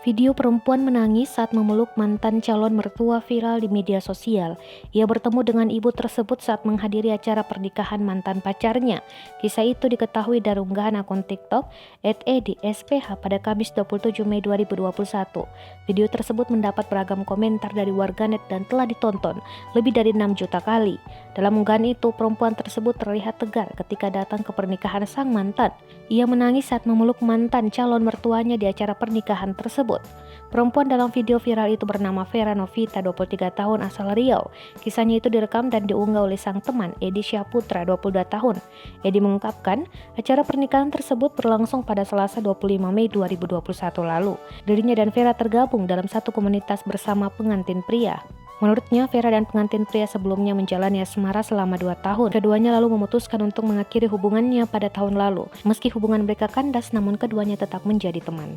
Video perempuan menangis saat memeluk mantan calon mertua viral di media sosial. Ia bertemu dengan ibu tersebut saat menghadiri acara pernikahan mantan pacarnya. Kisah itu diketahui dari unggahan akun TikTok @edsph pada Kamis 27 Mei 2021. Video tersebut mendapat beragam komentar dari warganet dan telah ditonton lebih dari 6 juta kali. Dalam unggahan itu, perempuan tersebut terlihat tegar ketika datang ke pernikahan sang mantan. Ia menangis saat memeluk mantan calon mertuanya di acara pernikahan tersebut. Perempuan dalam video viral itu bernama Vera Novita, 23 tahun, asal Riau. Kisahnya itu direkam dan diunggah oleh sang teman, Edi Syaputra, 22 tahun. Edi mengungkapkan, acara pernikahan tersebut berlangsung pada Selasa 25 Mei 2021 lalu. Dirinya dan Vera tergabung dalam satu komunitas bersama pengantin pria. Menurutnya, Vera dan pengantin pria sebelumnya menjalani asmara selama 2 tahun. Keduanya lalu memutuskan untuk mengakhiri hubungannya pada tahun lalu. Meski hubungan mereka kandas, namun keduanya tetap menjadi teman.